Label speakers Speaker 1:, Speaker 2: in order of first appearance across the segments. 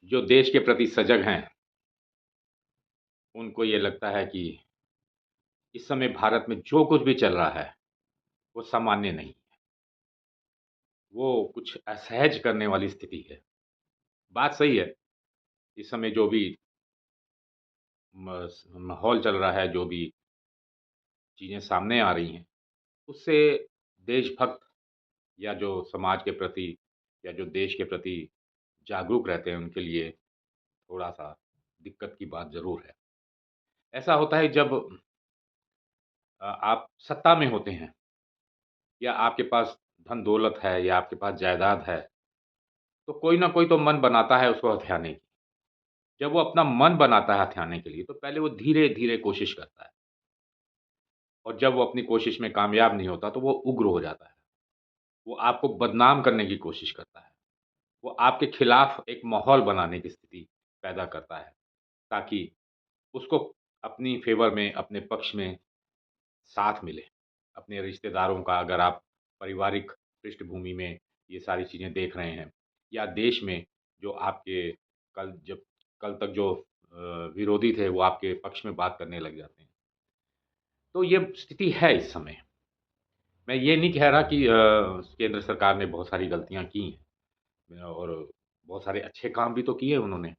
Speaker 1: जो देश के प्रति सजग हैं, उनको ये लगता है कि इस समय भारत में जो कुछ भी चल रहा है, वो सामान्य नहीं। वो कुछ असहज करने वाली स्थिति है। बात सही है, इस समय जो भी माहौल चल रहा है, जो भी चीज़ें सामने आ रही हैं, उससे देशभक्त या जो समाज के प्रति या जो देश के प्रति जागरूक रहते हैं, उनके लिए थोड़ा-सा दिक्कत की बात ज़रूर है। ऐसा होता है जब आप सत्ता में होते हैं या आपके पास धन-दौलत है या आपके पास जायदाद है, तो कोई ना कोई तो मन बनाता है उसको हथियाने की। जब वो अपना मन बनाता है हथियाने के लिए, तो पहले वो धीरे-धीरे कोशिश करता है और जब वो अपनी कोशिश में कामयाब नहीं होता, तो वो उग्र हो जाता है। वो आपको बदनाम करने की कोशिश करता है। वो आपके खिलाफ एक माहौल बनाने की स्थिति पैदा करता है, ताकि उसको अपनी फ़ेवर में, अपने पक्ष में साथ मिले। अपने रिश्तेदारों का अगर आप पारिवारिक पृष्ठभूमि में ये सारी चीज़ें देख रहे हैं या देश में जो आपके जब कल तक जो विरोधी थे, वो आपके पक्ष में बात करने लग जाते हैं। तो ये स्थिति है इस समय। मैं ये नहीं कह रहा कि केंद्र सरकार ने बहुत सारी गलतियाँ की हैं और बहुत सारे अच्छे काम भी तो किए उन्होंने।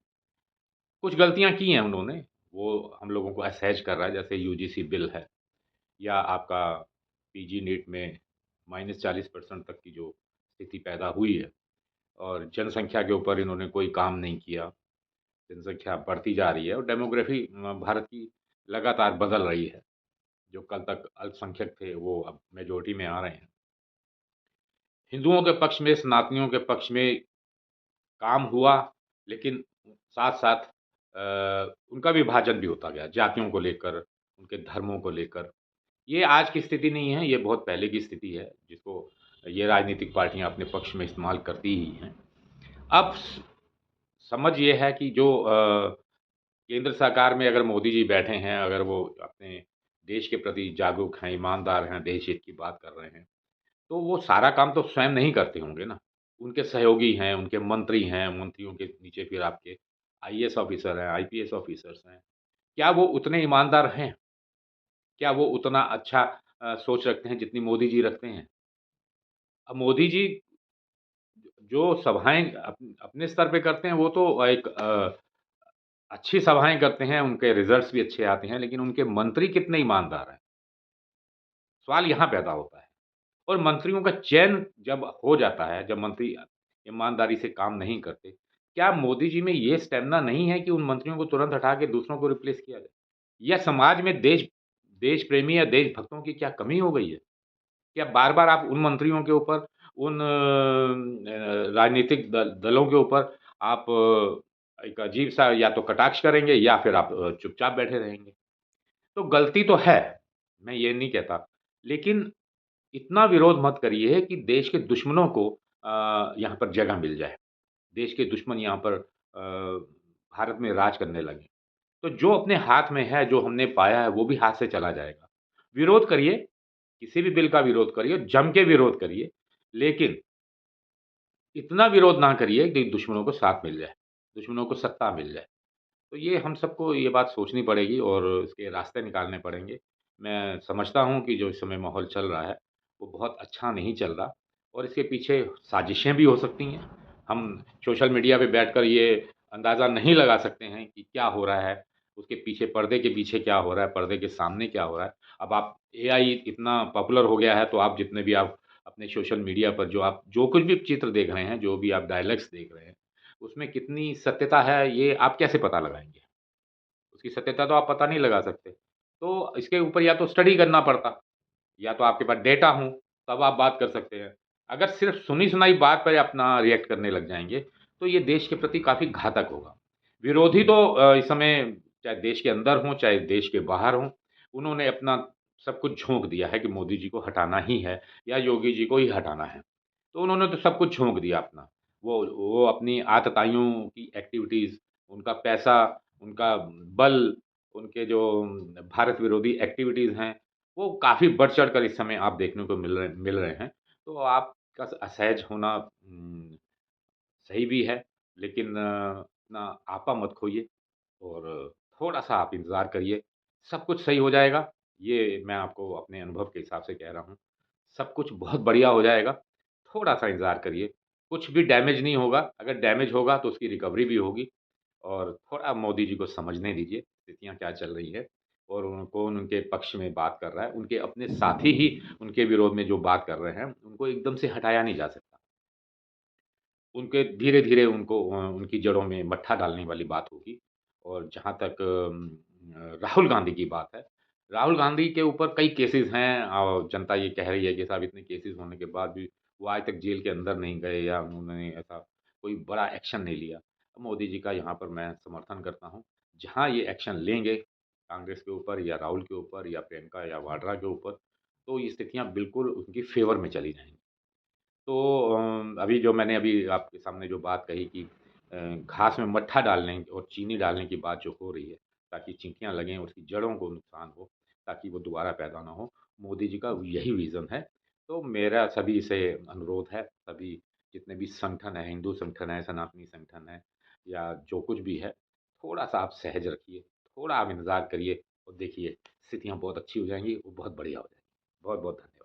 Speaker 1: कुछ गलतियाँ की हैं उन्होंने, वो हम लोगों को असहज कर रहा है, जैसे यूजीसी बिल है या आपका पीजी नीट में -40% तक की जो स्थिति पैदा हुई है और जनसंख्या के ऊपर इन्होंने कोई काम नहीं किया। जनसंख्या बढ़ती जा रही है और डेमोग्राफ़ी भारत की लगातार बदल रही है। जो कल तक अल्पसंख्यक थे, वो अब मेजॉरिटी में आ रहे हैं। हिंदुओं के पक्ष में, सनातनियों के पक्ष में काम हुआ, लेकिन साथ-साथ उनका विभाजन भी होता गया, जातियों को लेकर, उनके धर्मों को लेकर। ये आज की स्थिति नहीं है, ये बहुत पहले की स्थिति है, जिसको ये राजनीतिक पार्टियाँ अपने पक्ष में इस्तेमाल करती ही हैं। अब समझ ये है कि जो केंद्र सरकार में अगर मोदी जी बैठे हैं, अगर वो अपने देश के प्रति जागरूक हैं, ईमानदार हैं, देश हित की बात कर रहे हैं, तो वो सारा काम तो स्वयं नहीं करते होंगे ना। उनके सहयोगी हैं, उनके मंत्री हैं, मंत्रियों के नीचे फिर आपके आईएएस ऑफ़िसर हैं, आईपीएस ऑफ़िसर्स हैं। क्या वो उतने ईमानदार हैं? क्या वो उतना अच्छा सोच रखते हैं जितनी मोदी जी रखते हैं? अब मोदी जी जो सभाएँ अपने स्तर पे करते हैं, वो तो एक अच्छी सभाएँ करते हैं, उनके रिज़ल्ट्स भी अच्छे आते हैं, लेकिन उनके मंत्री कितने ईमानदार हैं? सवाल यहाँ पैदा होता है। और मंत्रियों का चयन जब हो जाता है, जब मंत्री ईमानदारी से काम नहीं करते, क्या क्या जी में ये स्टैमिना नहीं है कि उन मंत्रियों को तुरंत हटा के दूसरों को रिप्लेस किया जाए? या समाज में देश प्रेमी या देशभक्तों की क्या कमी हो गई है? क्या बार-बार आप उन मंत्रियों के ऊपर, उन राजनीतिक दलों के ऊपर आप एक अजीब-सा या तो कटाक्ष करेंगे या फिर आप चुपचाप बैठे रहेंगे? तो गलती तो है, मैं ये नहीं कहता, लेकिन इतना विरोध मत करिए कि देश के दुश्मनों को यहाँ पर जगह मिल जाए। देश के दुश्मन यहाँ पर भारत में राज करने लगें। तो जो अपने हाथ में है, जो हमने पाया है, वो भी हाथ से चला जाएगा। विरोध करिए, किसी भी बिल का विरोध करिए, जम के विरोध करिए, लेकिन इतना विरोध ना करिए कि दुश्मनों को साथ मिल जाए, दुश्मनों को सत्ता मिल जाए। तो ये हम सबको ये बात सोचनी पड़ेगी और इसके रास्ते निकालने पड़ेंगे। मैं समझता हूँ कि जो इस समय माहौल चल रहा है, वो बहुत अच्छा नहीं चल रहा और इसके पीछे साजिशें भी हो सकती हैं। हम सोशल मीडिया पे बैठकर ये अंदाज़ा नहीं लगा सकते हैं कि क्या हो रहा है, उसके पीछे पर्दे के पीछे क्या हो रहा है, पर्दे के सामने क्या हो रहा है। अब आप एआई इतना पॉपुलर हो गया है, तो आप जितने भी आप अपने सोशल मीडिया पर जो कुछ भी चित्र देख रहे हैं, जो भी आप डायलॉग्स देख रहे हैं, उसमें कितनी सत्यता है, ये आप कैसे पता लगाएँगे? उसकी सत्यता तो आप पता नहीं लगा सकते। तो इसके ऊपर या तो स्टडी करना पड़ता, या तो आपके पास डेटा हो, तब आप बात कर सकते हैं। अगर सिर्फ़ सुनी-सुनाई बात पे अपना रिएक्ट करने लग जाएँगे, तो ये देश के प्रति काफ़ी घातक होगा। विरोधी तो इस समय चाहे देश के अंदर हों, चाहे देश के बाहर हों, उन्होंने अपना सब कुछ झोंक दिया है कि मोदी जी को हटाना ही है या योगी जी को ही हटाना है। तो उन्होंने तो सब कुछ झोंक दिया अपना। वो अपनी आतताइयों की एक्टिविटीज़, उनका पैसा, उनका बल, उनके जो भारत विरोधी एक्टिविटीज़ हैं, वो काफ़ी बढ़-चढ़ कर इस समय आप देखने को मिल रहे हैं। तो आपका असहज होना सही भी है, लेकिन अपना आपा मत खोइए और थोड़ा-सा आप इंतज़ार करिए, सब कुछ सही हो जाएगा। ये मैं आपको अपने अनुभव के हिसाब से कह रहा हूँ। सब कुछ बहुत बढ़िया हो जाएगा, थोड़ा-सा इंतज़ार करिए। कुछ भी डैमेज नहीं होगा, अगर डैमेज होगा तो उसकी रिकवरी भी होगी और थोड़ा मोदी जी को समझने दीजिए, स्थितियाँ क्या चल रही है और कौन उनके पक्ष में बात कर रहा है। उनके अपने साथी ही उनके विरोध में जो बात कर रहे हैं, उनको एकदम से हटाया नहीं जा सकता। उनके धीरे-धीरे उनको उनकी जड़ों में मट्ठा डालने वाली बात होगी और जहाँ तक राहुल गांधी की बात है, राहुल गांधी के ऊपर कई केसेज़ हैं और जनता ये कह रही है कि साहब इतने केसेज़ होने के बाद भी वो आज तक जेल के अंदर नहीं गए या उन्होंने ऐसा कोई बड़ा एक्शन नहीं लिया। मोदी जी का यहाँ पर मैं समर्थन करता हूँ। जहाँ ये एक्शन लेंगे कांग्रेस के ऊपर या राहुल के ऊपर या प्रियंका या वाड्रा के ऊपर, तो ये स्थितियाँ बिल्कुल उनकी फ़ेवर में चली जाएँगी। तो अभी जो मैंने अभी आपके सामने जो बात कही कि घास में मट्ठा डालने और चीनी डालने की बात जो हो रही है, ताकि चींटियाँ लगें, उसकी जड़ों को नुकसान हो, ताकि वो दोबारा पैदा ना हो, मोदी जी का यही विज़न है। तो मेरा सभी से अनुरोध है, सभी जितने भी संगठन हैं, हिंदू संगठन है, सनातनी संगठन है या जो कुछ भी है, थोड़ा-सा आप सहज रखिए, थोड़ा आप इंतज़ार करिए और देखिए स्थितियाँ बहुत अच्छी हो जाएँगी और बहुत बढ़िया हो जाएँगी। बहुत-बहुत धन्यवाद।